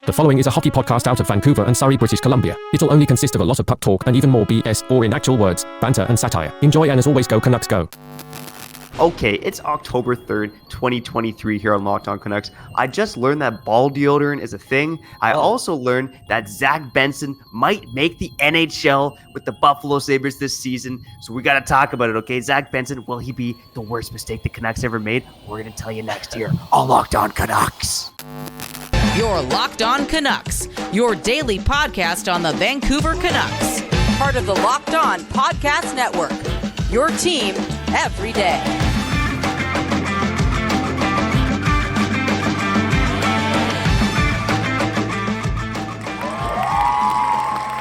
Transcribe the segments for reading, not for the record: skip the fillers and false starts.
The following is a hockey podcast out of Vancouver and Surrey, British Columbia. It'll only consist of a lot of puck talk and even more BS, or in actual words, banter and satire. Enjoy, and as always, go Canucks go. Okay, it's October 3rd, 2023 here on Locked On Canucks. I just learned that ball deodorant is a thing. I also learned that Zach Benson might make the NHL with the Buffalo Sabres this season. So we got to talk about it, okay? Zach Benson, will he be the worst mistake the Canucks ever made? We're going to tell you next year on Locked On Canucks. You're Locked On Canucks, your daily podcast on the Vancouver Canucks. Part of the Locked On Podcast Network, your team every day.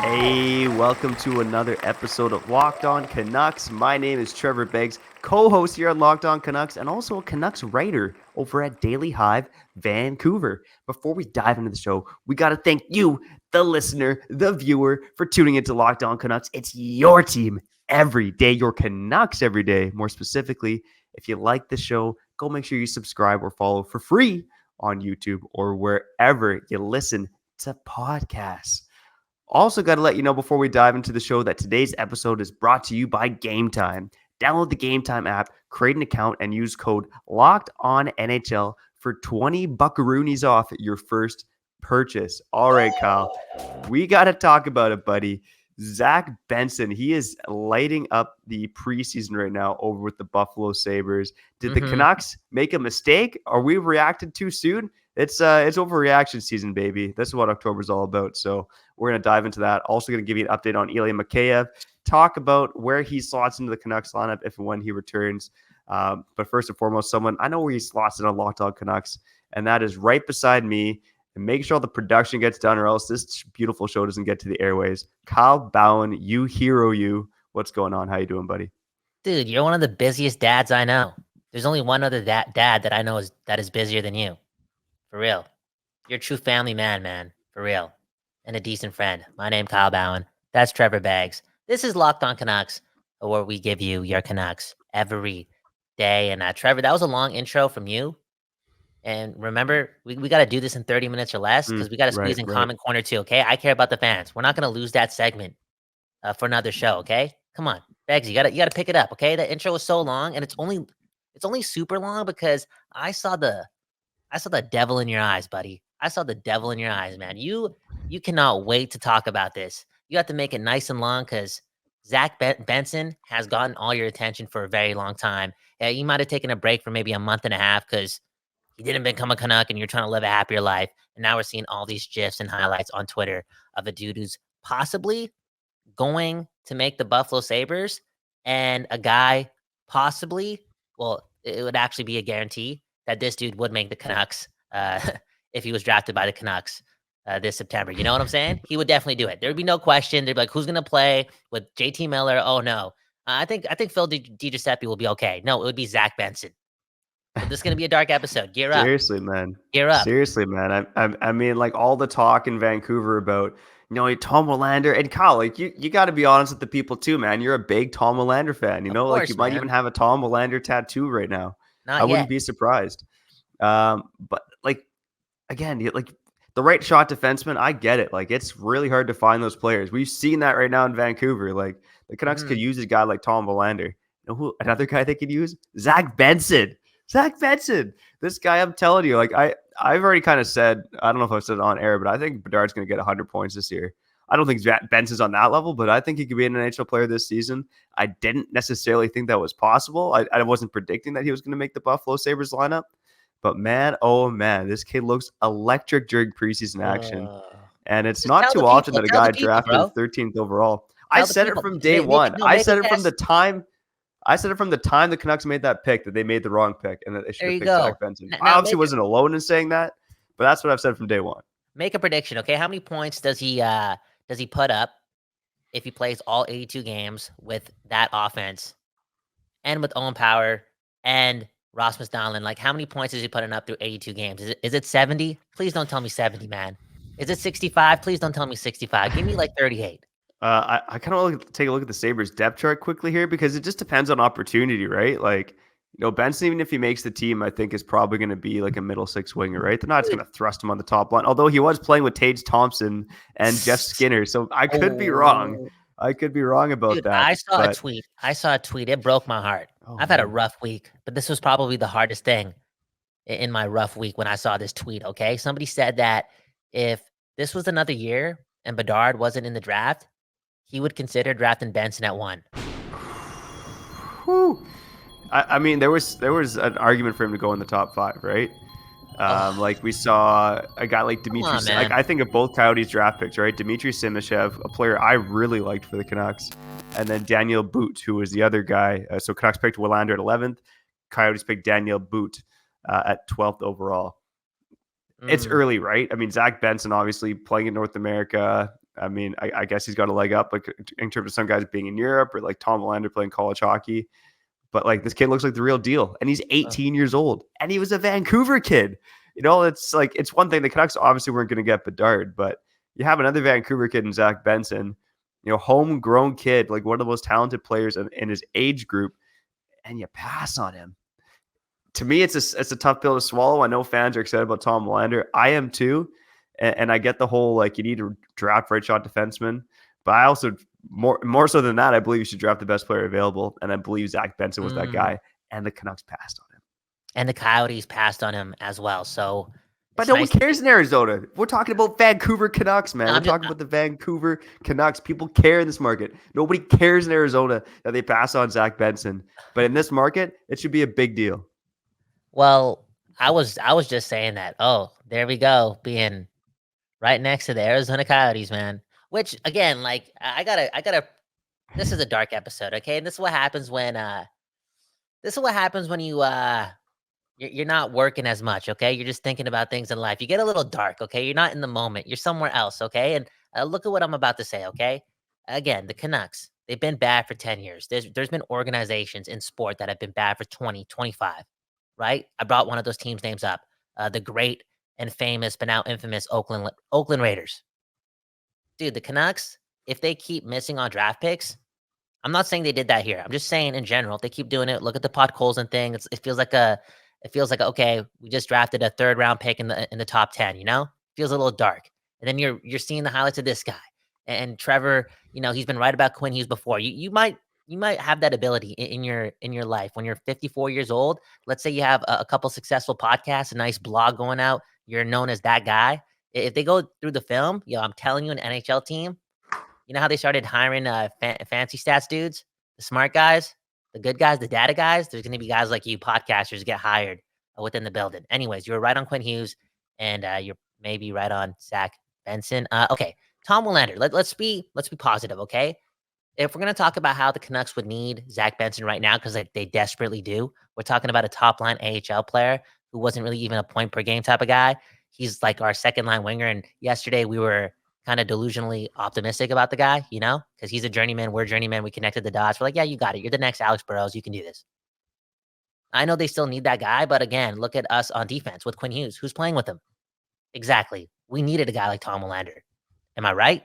Hey, welcome to another episode of Locked On Canucks. My name is Trevor Beggs, co-host here on Locked On Canucks and also a Canucks writer over at Daily Hive, Vancouver. Before we dive into the show, we got to thank you, the listener, the viewer, for tuning into Locked On Canucks. It's your team every day, your Canucks every day. More specifically, if you like the show, go make sure you subscribe or follow for free on YouTube or wherever you listen to podcasts. Also, got to let you know before we dive into the show that today's episode is brought to you by Game Time. Download the Game Time app, create an account, and use code LOCKEDONNHL for 20 buckaroonies off your first purchase. All right, Kyle, we got to talk about it, buddy. Zach Benson, he is lighting up the preseason right now over with the Buffalo Sabres. Did the Canucks make a mistake? Are we reacted too soon? It's overreaction season, baby. That's what October's all about. So we're going to dive into that. Also going to give you an update on Ilya Mikheyev, talk about where he slots into the Canucks lineup if and when he returns. But first and foremost, someone I know where he slots in on Locked On Canucks, and that is right beside me. And make sure all the production gets done, or else this beautiful show doesn't get to the airways. Kyle Bhawan, you hero, you. What's going on? How you doing, buddy? Dude, you're one of the busiest dads I know. There's only one other dad that I know that is busier than you. For real. You're a true family man. For real. And a decent friend. My name Kyle Bhawan. That's Trevor Beggs. This is Locked On Canucks, where we give you your Canucks every day. And Trevor, that was a long intro from you. And remember, we got to do this in 30 minutes or less because we got to squeeze in Komment Korner too, okay? I care about the fans. We're not going to lose that segment for another show, okay? Come on, Beggs, you got to pick it up, okay? That intro was so long, and it's only super long because I saw the devil in your eyes, buddy. I saw the devil in your eyes, man. You cannot wait to talk about this. You have to make it nice and long because Zach Benson has gotten all your attention for a very long time. You might have taken a break for maybe a month and a half because he didn't become a Canuck and you're trying to live a happier life. And now we're seeing all these GIFs and highlights on Twitter of a dude who's possibly going to make the Buffalo Sabres and a guy possibly, well, it would actually be a guarantee that this dude would make the Canucks if he was drafted by the Canucks this September. You know what I'm saying? He would definitely do it. There'd be no question. They'd be like, who's going to play with JT Miller? Oh, no. I think Phil DiGiuseppe will be okay. No, it would be Zach Benson. So this is going to be a dark episode. Gear up. Seriously, man. Gear up. Seriously, man. I mean, like all the talk in Vancouver about, Tom Willander and Kyle, like you got to be honest with the people too, man. You're a big Tom Willander fan. You know, course, like you might even have a Tom Willander tattoo right now. Not I yet. wouldn't be surprised. But like, again, like the right shot defenseman, I get it. Like it's really hard to find those players. We've seen that right now in Vancouver. Like the Canucks could use a guy like Tom Willander. You know who another guy they could use? Zach Benson. Zach Benson. This guy, I'm telling you, like I've already kind of said, I don't know if I've said it on air, but I think Bedard's going to get 100 points this year. I don't think Zach Benson's on that level, but I think he could be an NHL player this season. I didn't necessarily think that was possible. I wasn't predicting that he was going to make the Buffalo Sabres lineup. But man, oh man, this kid looks electric during preseason action. And it's not too often that a guy drafted 13th overall. I said it from day one. I said it from the time the Canucks made that pick that they made the wrong pick and that they should have picked Zach Benson. I obviously wasn't alone in saying that, but that's what I've said from day one. Make a prediction, okay? How many points does he put up if he plays all 82 games with that offense and with Owen Power and Rasmus Dahlin? Like, how many points is he putting up through 82 games? Is it 70? Please don't tell me 70, man. Is it 65? Please don't tell me 65. Give me like 38. I kind of want to take a look at the Sabres depth chart quickly here because it just depends on opportunity, right? Like Benson, even if he makes the team, I think is probably going to be like a middle six winger, right? They're not just going to thrust him on the top line. Although he was playing with Tage Thompson and Jeff Skinner, so I could be wrong. Oh, I could be wrong about dude, that. I saw a But tweet. It broke my heart. oh, I've had a man. rough week, but this was probably the hardest thing in my rough week when I saw this tweet. Okay, somebody said that if this was another year and Bedard wasn't in the draft, he would consider drafting Benson at 1. Whew. I mean, there was an argument for him to go in the top 5, right? Ugh, Like we saw a guy like come Dmitry. on, man. Like I think of both Coyotes draft picks, right? Dmitry Simashev, a player I really liked for the Canucks, and then Daniel Boot, who was the other guy. So Canucks picked Willander at 11th. Coyotes picked Daniel Boot at 12th overall. It's Mm, early, right? I mean, Zach Benson obviously playing in North America. I mean, I guess he's got a leg up, like in terms of some guys being in Europe, or like Tom Willander playing college hockey. But like this kid looks like the real deal, and he's uh, 18 years old, and he was a Vancouver kid. It's like it's one thing the Canucks obviously weren't going to get Bedard, but you have another Vancouver kid in Zach Benson, homegrown kid, like one of the most talented players in his age group, and you pass on him. To me, it's a tough pill to swallow. I know fans are excited about Tom Willander. I am too, and I get the whole like you need to draft right shot defenseman, but I also more so than that, I believe you should draft the best player available, and I believe Zach Benson was that mm. guy, and the Canucks passed on him. And the Coyotes passed on him as well. So But it's no one nice to cares see. in Arizona. We're talking about Vancouver Canucks, man. No, We're talking about the Vancouver Canucks. People care in this market. Nobody cares in Arizona that they pass on Zach Benson. But in this market, it should be a big deal. well, I was just saying that. Oh, there we go, being right next to the Arizona Coyotes, man. Which again, like I gotta. This is a dark episode, okay? And this is what happens when you're not working as much, okay? You're just thinking about things in life. You get a little dark, okay? You're not in the moment. You're somewhere else, okay? And look at what I'm about to say, okay? Again, the Canucks, they've been bad for 10 years. There's been organizations in sport that have been bad for 20, 25, right? I brought one of those teams' names up. The great and famous, but now infamous Oakland Raiders. Dude, the Canucks, if they keep missing on draft picks, I'm not saying they did that here. I'm just saying in general, if they keep doing it, look at the Pot Colson thing. It feels like okay, we just drafted a 3rd round pick in the top 10. Feels a little dark. And then you're seeing the highlights of this guy and Trevor. He's been right about Quinn Hughes before. You might have that ability in your life when you're 54 years old. Let's say you have a couple successful podcasts, a nice blog going out. You're known as that guy. If they go through the film, I'm telling you, an NHL team. You know how they started hiring fancy stats dudes, the smart guys, the good guys, the data guys? There's going to be guys like you, podcasters, get hired within the building. Anyways, you were right on Quinn Hughes, and you're maybe right on Zach Benson. Okay, Tom Willander. Let's be positive, okay? If we're going to talk about how the Canucks would need Zach Benson right now, because they desperately do, we're talking about a top line AHL player who wasn't really even a point per game type of guy. He's like our second line winger. And yesterday we were kind of delusionally optimistic about the guy, because he's a journeyman. We're journeyman. We connected the dots. We're like, yeah, you got it. You're the next Alex Burrows. You can do this. I know they still need that guy, but again, look at us on defense with Quinn Hughes. Who's playing with him? Exactly. We needed a guy like Tom Willander. Am I right?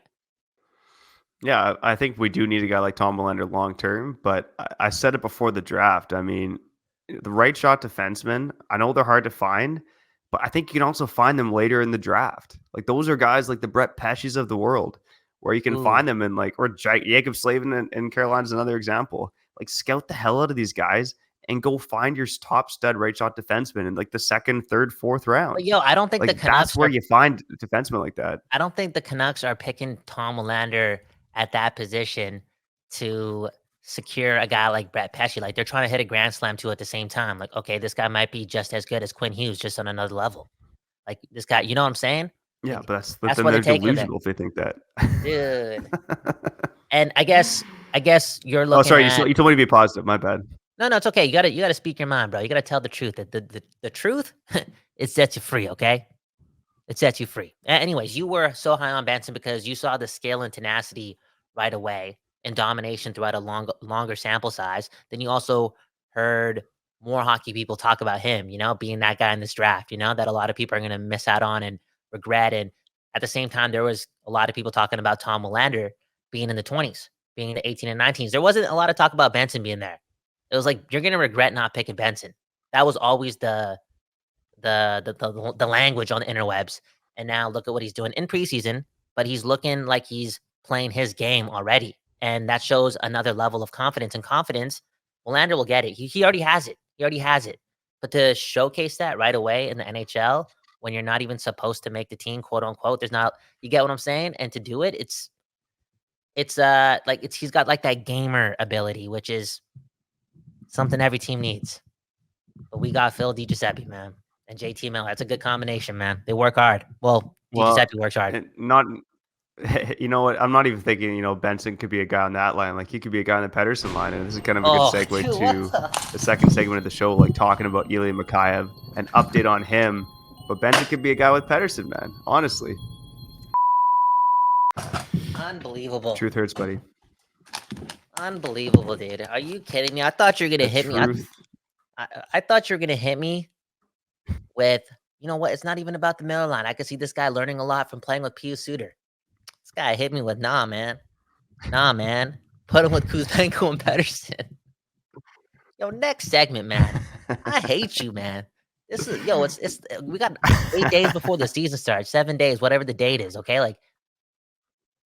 Yeah, I think we do need a guy like Tom Willander long term, but I said it before the draft. I mean, the right shot defensemen, I know they're hard to find, but I think you can also find them later in the draft. Like those are guys like the Brett Pesces of the world, where you can Ooh. find them in like, or Jacob Slavin in Carolina is another example. Like scout the hell out of these guys and go find your top stud right shot defenseman in like the 2nd, 3rd, 4th But round. yo, I don't think the Like that's Canucks where are you find defensemen like that. I don't think the Canucks are picking Tom Willander at that position to secure a guy like Brett Pesce. Like they're trying to hit a grand slam too at the same time. Like, okay, this guy might be just as good as Quinn Hughes, just on another level. Like this guy, you know what I'm saying? Yeah, Like but that's then why they're they're taking him, delusional if they think that. dude. And I guess you're Oh, looking sorry. at You told me to be positive. My bad. no, it's okay. You gotta speak your mind, bro. You gotta tell the truth. The truth, it sets you free. Okay. It sets you free. Anyways, you were so high on Benson because you saw the scale and tenacity right away and domination throughout a longer sample size. Then you also heard more hockey people talk about him, being that guy in this draft, that a lot of people are going to miss out on and regret. And at the same time, there was a lot of people talking about Tom Willander being in the 20s, being in the 18 and 19s. There wasn't a lot of talk about Benson being there. It was like, you're gonna regret not picking Benson. That was always the language on the interwebs. And now look at what he's doing in preseason, but he's looking like he's playing his game already. And that shows another level of confidence. And confidence, Willander will get it. He already has it. He already has it. But to showcase that right away in the NHL when you're not even supposed to make the team, quote unquote, there's not, you get what I'm saying? And to do it, he's got like that gamer ability, which is something every team needs. But we got Phil DiGiuseppe, man, and JT Miller. That's a good combination, man. They work hard. Well, DiGiuseppe works hard. Not, you know what? I'm not even thinking, Benson could be a guy on that line. Like, he could be a guy on the Pettersson line. And this is kind of a good segue to the second segment of the show, like talking about Ilya Mikheyev, an update on him. But Benson could be a guy with Pettersson, man. Honestly. Unbelievable. Truth hurts, buddy. Unbelievable, dude. Are you kidding me? I thought you were going to hit me. I thought you were going to hit me with, you know what? It's not even about the Miller line. I could see this guy learning a lot from playing with Pius Suter. This guy hit me with, nah, man. Put him with Kuzmenko and Pettersson. Yo, next segment, man. I hate you, man. This is, it's we got 8 days before the season starts, 7 days, whatever the date is, okay? Like,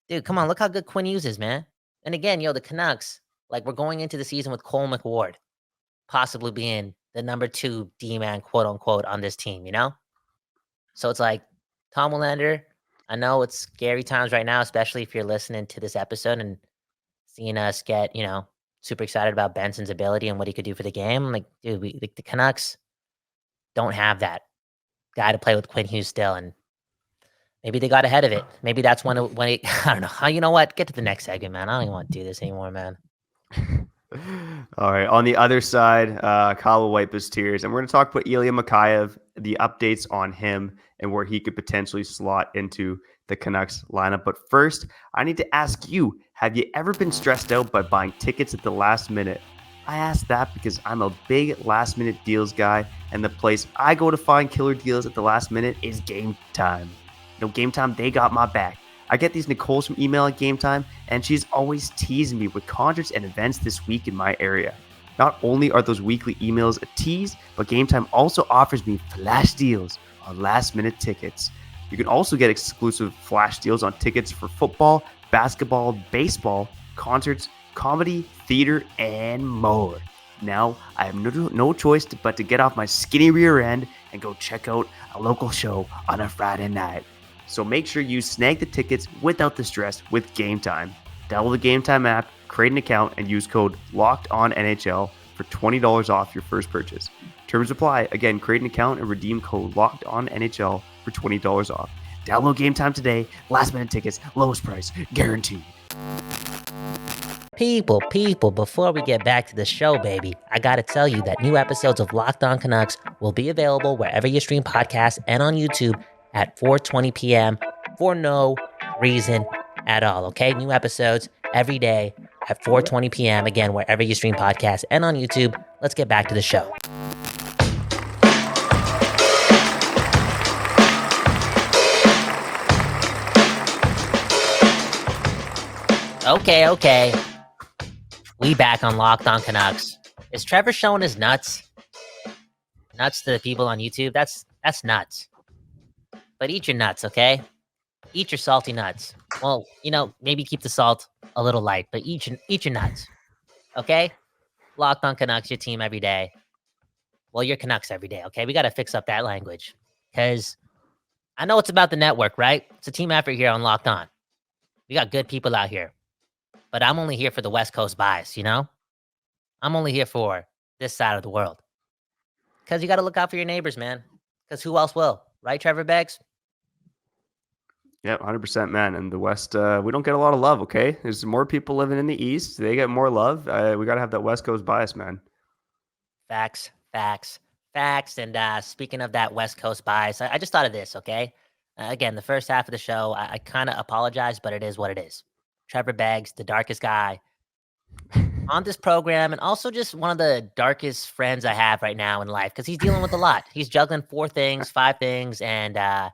dude, come on, look how good Quinn Hughes is, man. And again, the Canucks, like, we're going into the season with Cole McWard possibly being the number 2 D-man, quote unquote, on this team, So it's like, Tom Willander, I know it's scary times right now, especially if you're listening to this episode and seeing us get, super excited about Benson's ability and what he could do for the game. Like, dude, the Canucks don't have that guy to play with Quinn Hughes still, and maybe they got ahead of it. Maybe that's when it I don't know. You know what? Get to the next segment, man. I don't even want to do this anymore, man. All right. On the other side, Kyle will wipe his tears, and we're going to talk about Ilya Mikheyev, the updates on him, and where he could potentially slot into the Canucks lineup. But first, I need to ask you, have you ever been stressed out by buying tickets at the last minute? I ask that because I'm a big last minute deals guy, and the place I go to find killer deals at the last minute is Game Time. Game Time, they got my back. I get these Nicoles from email at Game Time, and she's always teasing me with concerts and events this week in my area. Not only are those weekly emails a tease, but Game Time also offers me flash deals on last-minute tickets. You can also get exclusive flash deals on tickets for football, basketball, baseball, concerts, comedy, theater, and more. Now, I have no choice but to get off my skinny rear end and go check out a local show on a Friday night. So make sure you snag the tickets without the stress with Game Time. Download the Game Time app, create an account, and use code LOCKEDONNHL for $20 off your first purchase. Terms apply. Again, create an account and redeem code LOCKEDONNHL for $20 off. Download Game Time today. Last minute tickets, lowest price, guaranteed. People, before we get back to the show, baby, I gotta tell you that new episodes of Locked On Canucks will be available wherever you stream podcasts and on YouTube at 4:20 p.m. for no reason at all, okay? New episodes every day at 4:20 p.m. Again, wherever you stream podcasts and on YouTube. Let's get back to the show. Okay. We back on Locked On Canucks. Is Trevor showing his nuts? Nuts to the people on YouTube? That's nuts. But eat your nuts, okay? Eat your salty nuts. Well, maybe keep the salt a little light, but eat your nuts, okay? Locked On Canucks, your team every day. Well, your Canucks every day, okay? We got to fix up that language because I know it's about the network, right? It's a team effort here on Locked On. We got good people out here, but I'm only here for the West Coast bias, I'm only here for this side of the world because you got to look out for your neighbors, man, because who else will, right, Trevor Beggs? Yeah, 100%, man. And the West, we don't get a lot of love, okay? There's more people living in the East. They get more love. We got to have that West Coast bias, man. Facts. And speaking of that West Coast bias, I just thought of this, okay? Again, the first half of the show, I kind of apologize, but it is what it is. Trevor Beggs, the darkest guy on this program, and also just one of the darkest friends I have right now in life because he's dealing with a lot. He's juggling 5 things, and a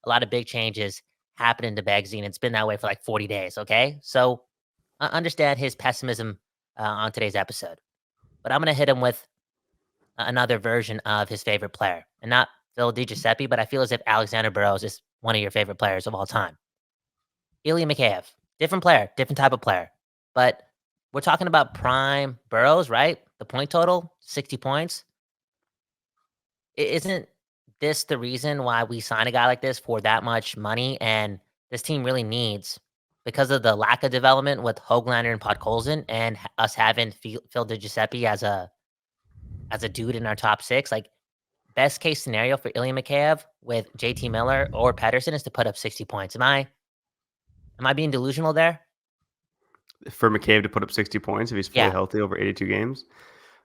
lot of big changes happening to Beggsy, and it's been that way for like 40 days, okay? So I understand his pessimism on today's episode. but I'm going to hit him with another version of his favorite player. And not Phil DiGiuseppe, but I feel as if Alexander Burrows is one of your favorite players of all time. Ilya Mikheyev, different player, different type of player. But we're talking about prime Burrows, right? The point total, 60 points. Isn't this the reason why we sign a guy like this for that much money? And this team really needs, because of the lack of development with Hoglander and Podkolzin, and us having Phil DiGiuseppe as a dude in our top six, like best case scenario for Ilya Mikheyev with JT Miller or Pettersson is to put up 60 points. Am I being delusional there? For Mikheyev to put up 60 points if he's fully healthy over 82 games.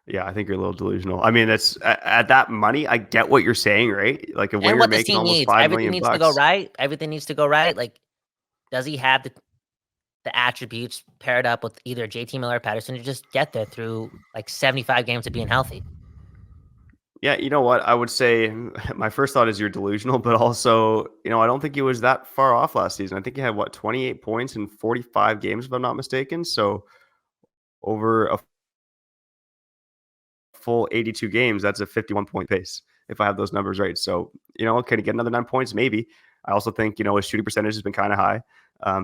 Yeah, I think you're a little delusional. I mean, that's at that money. I get what you're saying, right? Like, when you're making almost $5 Everything million needs to go right. Everything needs to go right. Like, does he have the attributes paired up with either JT Miller or Pettersson to just get there through like 75 games of being healthy? Yeah, you know what? I would say my first thought is you're delusional, but also, I don't think he was that far off last season. I think he had 28 points in 45 games, if I'm not mistaken. So over a full 82 games, that's a 51-point pace, if I have those numbers right. So, can he get another 9 points? Maybe. I also think, his shooting percentage has been kind of high.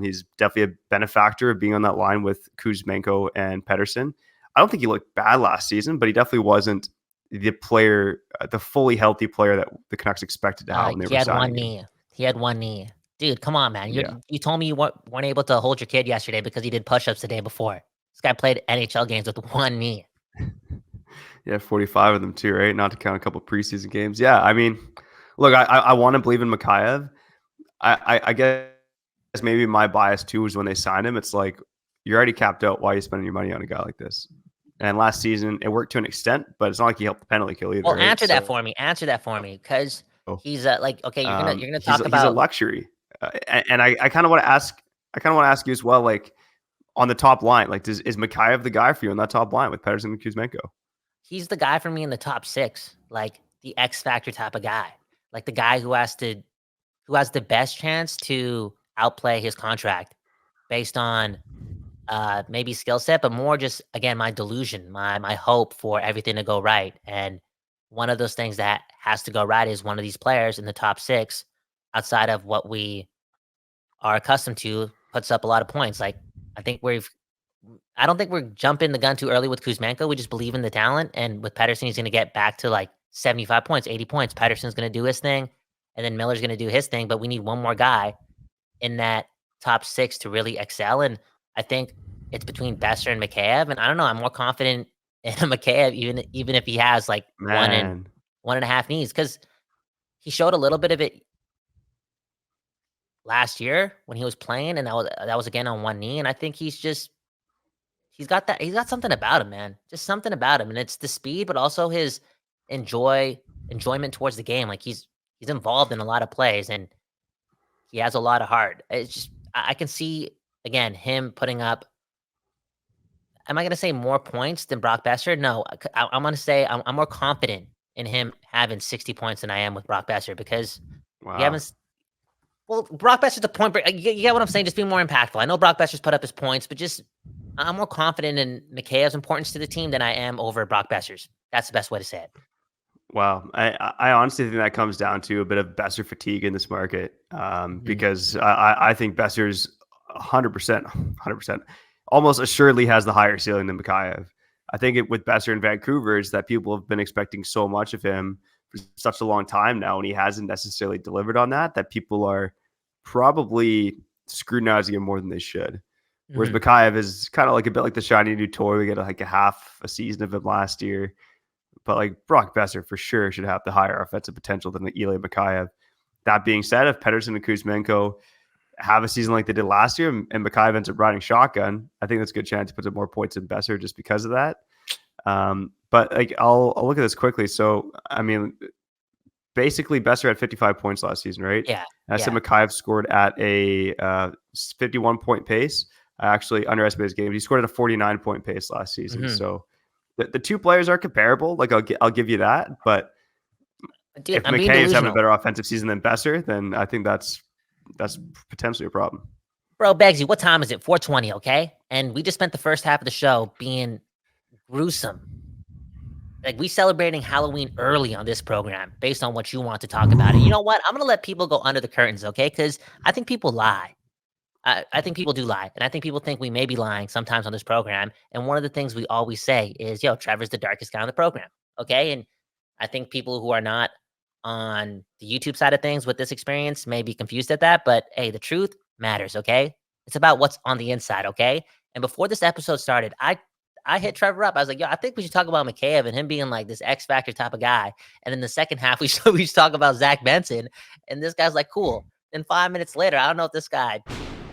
He's definitely a benefactor of being on that line with Kuzmenko and Pettersson. I don't think he looked bad last season, but he definitely wasn't the player, the fully healthy player that the Canucks expected to have. He had one knee. He had one knee. Dude, come on, man. You told me you weren't able to hold your kid yesterday because he did push-ups the day before. This guy played NHL games with one knee. Yeah, 45 of them too, right? Not to count a couple preseason games. Yeah, I mean, look, I want to believe in Mikheyev. I guess maybe my bias too is when they signed him, it's like, you're already capped out. Why are you spending your money on a guy like this? And last season, it worked to an extent, but it's not like he helped the penalty kill either. Well, right? Answer that for me, because he's okay. You're gonna talk about. He's a luxury, and I kind of want to ask. I kind of want to ask you as well, like on the top line, like is Mikheyev the guy for you on that top line with Pettersson and Kuzmenko? He's the guy for me in the top six, like the X factor type of guy, like the guy who has the best chance to outplay his contract based on maybe skill set, but more just, again, my delusion, my hope for everything to go right. And one of those things that has to go right is one of these players in the top six, outside of what we are accustomed to, puts up a lot of points. Like, I don't think we're jumping the gun too early with Kuzmenko. We just believe in the talent. And with Pettersson, he's going to get back to like 75 points, 80 points. Pettersson's going to do his thing, and then Miller's going to do his thing. But we need one more guy in that top six to really excel. And I think it's between Boeser and Mikheyev. And I don't know, I'm more confident in Mikheyev, even if he has like one and a half knees, because he showed a little bit of it last year when he was playing, and that was again on one knee. And I think he's got something about him, man. Just something about him. And it's the speed, but also his enjoyment towards the game. Like he's involved in a lot of plays, and he has a lot of heart. It's just, I can see, again, him putting up, am I going to say more points than Brock Boeser? No, I'm going to say I'm more confident in him having 60 points than I am with Brock Boeser, because you haven't. Well, Brock Boeser's the point. You get what I'm saying? Just being more impactful. I know Brock Boeser's put up his points, but just I'm more confident in Mikheyev's importance to the team than I am over Brock Boeser's. That's the best way to say it. Wow. I honestly think that comes down to a bit of Boeser fatigue in this market, because I think Boeser's 100%, almost assuredly has the higher ceiling than Mikheyev. I think with Boeser in Vancouver is that people have been expecting so much of him for such a long time now, and he hasn't necessarily delivered on that people are probably scrutinizing him more than they should. Whereas Mikheyev is kind of like a bit like the shiny new toy. We get like a half a season of him last year. But like Brock Boeser for sure should have the higher offensive potential than Ilya Mikheyev. That being said, if Pettersson and Kuzmenko have a season like they did last year and Mikheyev ends up riding shotgun, I think that's a good chance to put some more points in Boeser just because of that. But like I'll look at this quickly. So I mean, basically Boeser had 55 points last season, right? Yeah. And I said Mikheyev scored at a 51-point pace. I actually underestimated his game. He scored at a 49-point pace last season. So the two players are comparable. Like I'll give you that. But if Mikheyev's having a better offensive season than Boeser, then I think that's potentially a problem. Bro, Beggsy, what time is it? 4:20, okay? And we just spent the first half of the show being gruesome Like, we celebrating Halloween early on this program based on what you want to talk about. And you know what? I'm going to let people go under the curtains, okay? Because I think people lie. I think people do lie. And I think people think we may be lying sometimes on this program. And one of the things we always say is, yo, Trevor's the darkest guy on the program, okay? And I think people who are not on the YouTube side of things with this experience may be confused at that. But, hey, the truth matters, okay? It's about what's on the inside, okay? And before this episode started, I hit Trevor up. I was like, yo, I think we should talk about Mikheyev and him being like this X Factor type of guy. And in the second half, we should talk about Zach Benson. And this guy's like, cool. Then 5 minutes later, I don't know if this guy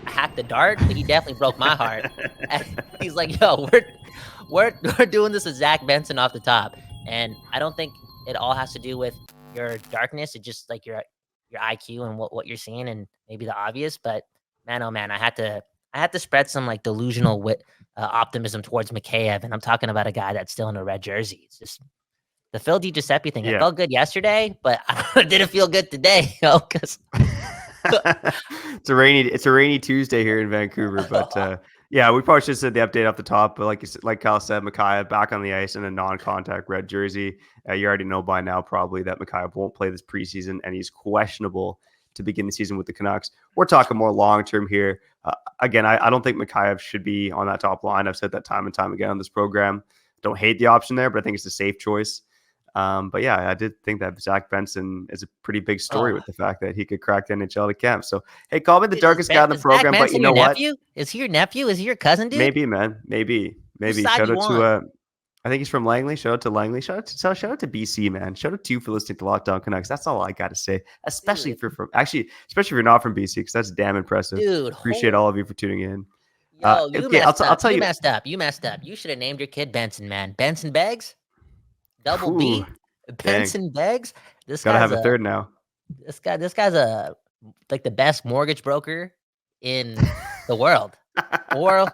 hacked the dart, but he definitely broke my heart. And he's like, yo, we're doing this with Zach Benson off the top. And I don't think it all has to do with your darkness. It's just like your IQ and what you're seeing and maybe the obvious. But man, oh man, I had to spread some like delusional optimism towards Mikheyev, and I'm talking about a guy that's still in a red jersey. It's just the Phil DiGiuseppe thing. It felt good yesterday, but I didn't feel good today, because it's a rainy Tuesday here in Vancouver. But yeah, we probably should have said the update off the top. But like Kyle said, Mikheyev back on the ice in a non-contact red jersey. You already know by now probably that Mikheyev won't play this preseason, and he's questionable to begin the season with the Canucks. We're talking more long-term here. Again, I don't think Mikheyev should be on that top line. I've said that time and time again on this program. Don't hate the option there, but I think it's a safe choice. But yeah, I did think that Zach Benson is a pretty big story with the fact that he could crack the NHL to camp. So, hey, call me the darkest guy in the program, but you know what? Nephew? Is he your nephew? Is he your cousin, dude? Maybe, man. Maybe. Shout out to I think he's from Langley. Shout out to Langley. Shout out to BC, man. Shout out to you for listening to Locked On Canucks. That's all I got to say. Especially if you're not from BC, because that's damn impressive. Dude, appreciate all of you for tuning in. Yo, I'll tell you. You messed up. You should have named your kid Benson, man. Benson Beggs, double B. Benson Beggs. This gotta have a third now. This guy's like the best mortgage broker in the world. Or,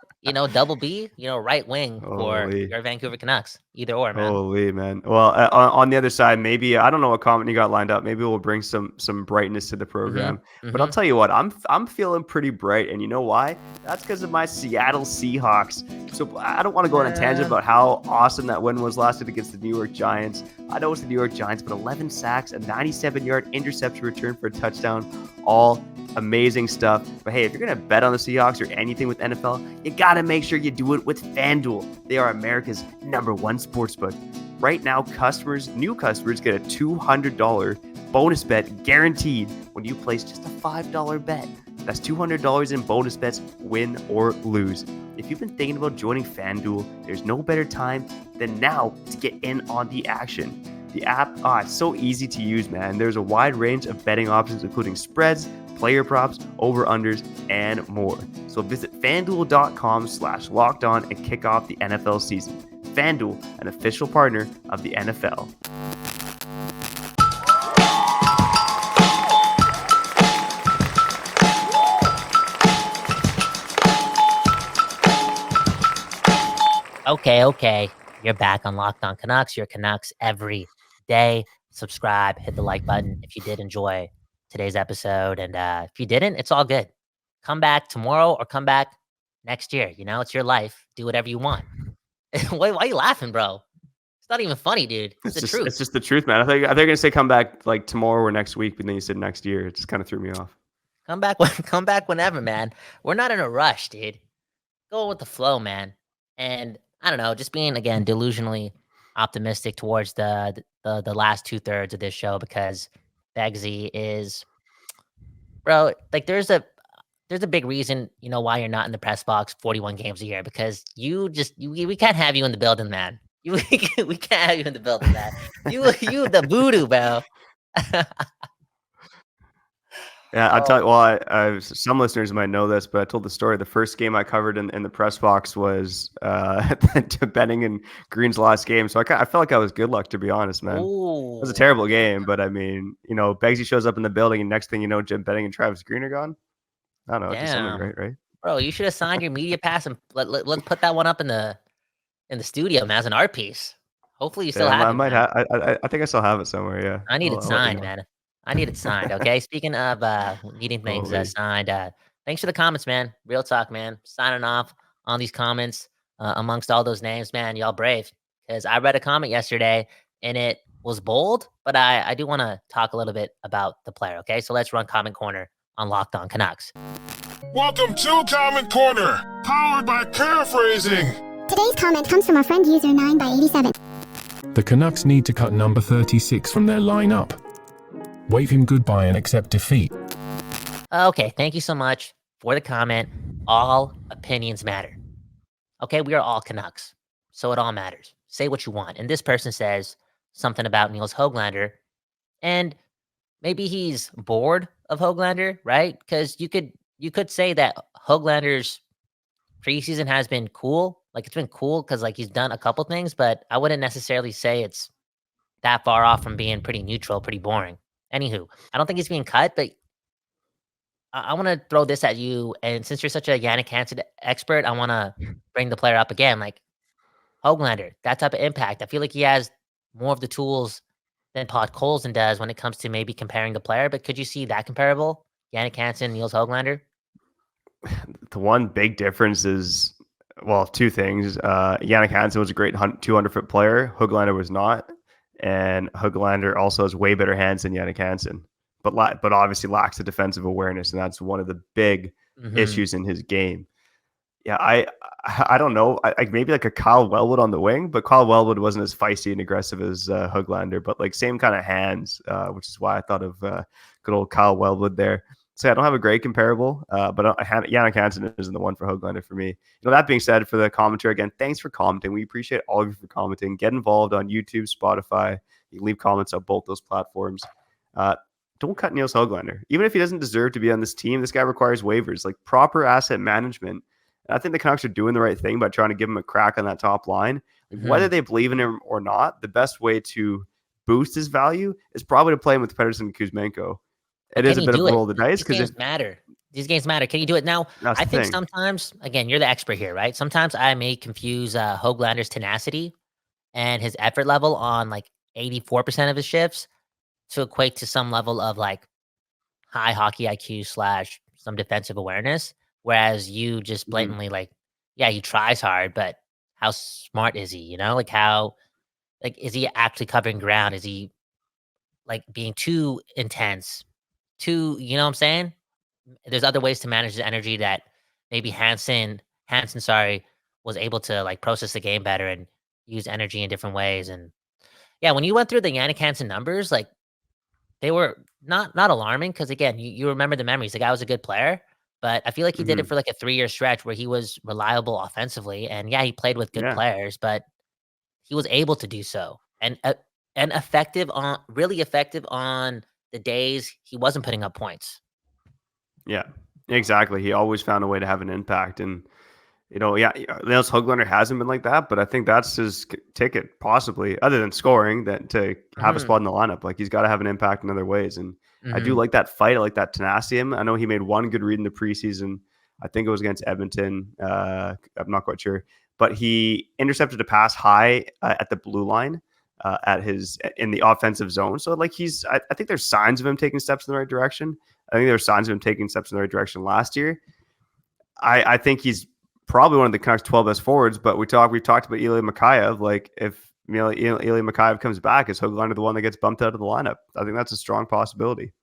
double B, right wing for your Vancouver Canucks. Either or, man. Holy, man. Well, on the other side, maybe, I don't know what comment you got lined up. Maybe we'll bring some brightness to the program. Mm-hmm. But I'll tell you what, I'm feeling pretty bright. And you know why? That's because of my Seattle Seahawks. So I don't want to go on a tangent about how awesome that win was last night against the New York Giants. I know it's the New York Giants, but 11 sacks, a 97-yard interception return for a touchdown. All amazing stuff. But hey, if you're going to bet on the Seahawks or anything with NFL, you got to make sure you do it with FanDuel. They are America's #1 sportsbook. Right now, new customers get a $200 bonus bet guaranteed when you place just a $5 bet. That's $200 in bonus bets, win or lose. If you've been thinking about joining FanDuel, there's no better time than now to get in on the action. The app, it's so easy to use, man. There's a wide range of betting options, including spreads, player props, over-unders, and more. So visit FanDuel.com/lockedon and kick off the NFL season. FanDuel, an official partner of the NFL. Okay. You're back on Locked On Canucks. You're Canucks every day. Subscribe, hit the like button if you did enjoy today's episode. And if you didn't, it's all good. Come back tomorrow or come back next year. It's your life. Do whatever you want. Why are you laughing, bro? It's not even funny, dude. It's the truth. It's just the truth, man. I think they're gonna say come back like tomorrow or next week, but then you said next year. It just kind of threw me off. Come back whenever, man. We're not in a rush, dude. Go with the flow, man. And I don't know, just being again delusionally optimistic towards the last 2/3 of this show, because Beggsy is, bro. Like there's a big reason why you're not in the press box 41 games a year, because we can't have you in the building, man. We can't have you in the building, man. You the voodoo, bro. Yeah, I'll tell you. Well, some listeners might know this, but I told the story. The first game I covered in the press box was Benning and Green's last game. So I felt like I was good luck, to be honest, man. Ooh. It was a terrible game, but I mean, Beggsy shows up in the building, and next thing you know, Jim Benning and Travis Green are gone. I don't know. It's just something right? Bro, you should have signed your media pass and let's put that one up in the studio, man, as an art piece. Hopefully you still have it. I might have. I think I still have it somewhere. Yeah. I need it signed, man. I need it signed. Okay. Speaking of needing things signed, thanks for the comments, man. Real talk, man. Signing off on these comments amongst all those names, man. Y'all brave, because I read a comment yesterday and it was bold, but I do want to talk a little bit about the player. Okay, so let's run Komment Korner on Locked On Canucks. Welcome to Komment Korner, powered by Paraphrasing. Today's comment comes from our friend user 9x87. The Canucks need to cut number 36 from their lineup. Wave him goodbye and accept defeat. Okay, thank you so much for the comment. All opinions matter. Okay, we are all Canucks, so it all matters. Say what you want. And this person says something about Nils Hoglander, and maybe he's bored of Hoglander, right? Because you could say that Hoglander's preseason has been cool. Like, it's been cool because, like, he's done a couple things, but I wouldn't necessarily say it's that far off from being pretty neutral, pretty boring. Anywho, I don't think he's being cut, but I want to throw this at you. And since you're such a Yannick Hansen expert, I want to bring the player up again. Like, Hoglander, that type of impact. I feel like he has more of the tools than Podkolzin does when it comes to maybe comparing the player. But could you see that comparable? Yannick Hansen, Nils Hoglander? The one big difference is, well, two things. Yannick Hansen was a great 200-foot player. Hoglander was not. And Hoglander also has way better hands than Yannick Hansen, but obviously lacks the defensive awareness. And that's one of the big issues in his game. Yeah, I don't know. I maybe like a Kyle Wellwood on the wing, but Kyle Wellwood wasn't as feisty and aggressive as Hoglander, but like same kind of hands, which is why I thought of good old Kyle Wellwood there. So I don't have a great comparable, but Yannick Hansen isn't the one for Hoglander for me. You know, that being said, for the commentary, again, thanks for commenting. We appreciate all of you for commenting. Get involved on YouTube, Spotify. You can leave comments on both those platforms. Don't cut Nils Hoglander. Even if he doesn't deserve to be on this team, this guy requires waivers, like proper asset management. And I think the Canucks are doing the right thing by trying to give him a crack on that top line. Like, whether they believe in him or not, the best way to boost his value is probably to play him with Pettersson and Kuzmenko. It is a bit of a roll of the dice because these games matter. Can you do it now? I think sometimes, again, you're the expert here, right? Sometimes I may confuse Hoglander's tenacity and his effort level on like 84% of his shifts to equate to some level of like high hockey IQ / some defensive awareness. Whereas you just blatantly like, yeah, he tries hard, but how smart is he? You know, like is he actually covering ground? Is he like being too intense? You know what I'm saying? There's other ways to manage the energy that maybe Hansen, was able to like process the game better and use energy in different ways. And yeah, when you went through the Yannick Hansen numbers, like they were not alarming because again, you remember the memories. The guy was a good player, but I feel like he did it for like a 3-year stretch where he was reliable offensively. And yeah, he played with good players, but he was able to do so and really effective on the days he wasn't putting up points. Yeah, exactly. He always found a way to have an impact. And, you know, Nils Hoglander hasn't been like that, but I think that's his ticket, possibly, other than scoring, that to have a spot in the lineup. Like, he's got to have an impact in other ways. And I do like that fight. I like that tenacity. I know he made one good read in the preseason. I think it was against Edmonton. I'm not quite sure. But he intercepted a pass high at the blue line. In the offensive zone. So like I think there's signs of him taking steps in the right direction. I think there's signs of him taking steps in the right direction last year. I think he's probably one of the Canucks 12 best forwards, but we talked about Ilya Mikheyev. Like, if Ilya Mikheyev comes back, is Hoglander the one that gets bumped out of the lineup? I think that's a strong possibility.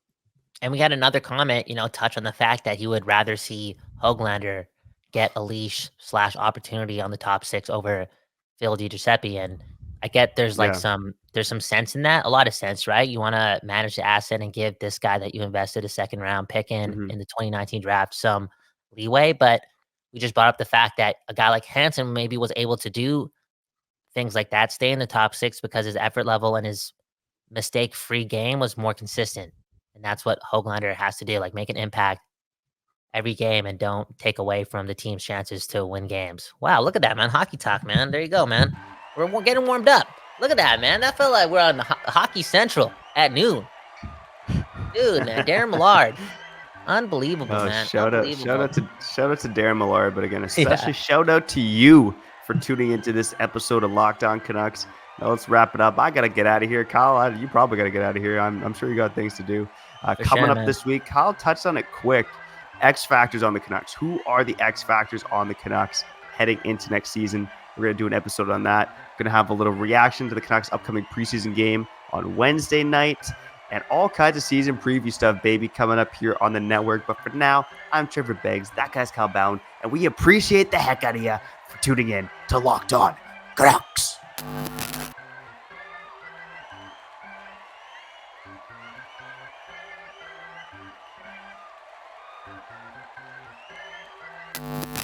And we had another comment, touch on the fact that he would rather see Hoglander get a leash / opportunity on the top 6 over Phil DiGiuseppe. And I get there's some sense in that, a lot of sense, right? You want to manage the asset and give this guy that you invested a second round pick in the 2019 draft some leeway. But we just brought up the fact that a guy like Hansen maybe was able to do things like that, stay in the top 6 because his effort level and his mistake-free game was more consistent. And that's what Hoglander has to do, like make an impact every game and don't take away from the team's chances to win games. Wow, look at that, man. Hockey talk, man. There you go, man. We're getting warmed up. Look at that, man. That felt like we're on Hockey Central at noon. Dude, man, Darren Millard. Unbelievable, man. Shout out to Darren Millard, but again, especially shout out to you for tuning into this episode of Locked On Canucks. Now let's wrap it up. I got to get out of here. Kyle, you probably got to get out of here. I'm sure you got things to do. Coming up this week, Kyle touched on it quick. X factors on the Canucks. Who are the X factors on the Canucks heading into next season? We're going to do an episode on that. Going to have a little reaction to the Canucks' upcoming preseason game on Wednesday night. And all kinds of season preview stuff, baby, coming up here on the network. But for now, I'm Trevor Beggs. That guy's Kyle Bhawan. And we appreciate the heck out of you for tuning in to Locked On Canucks.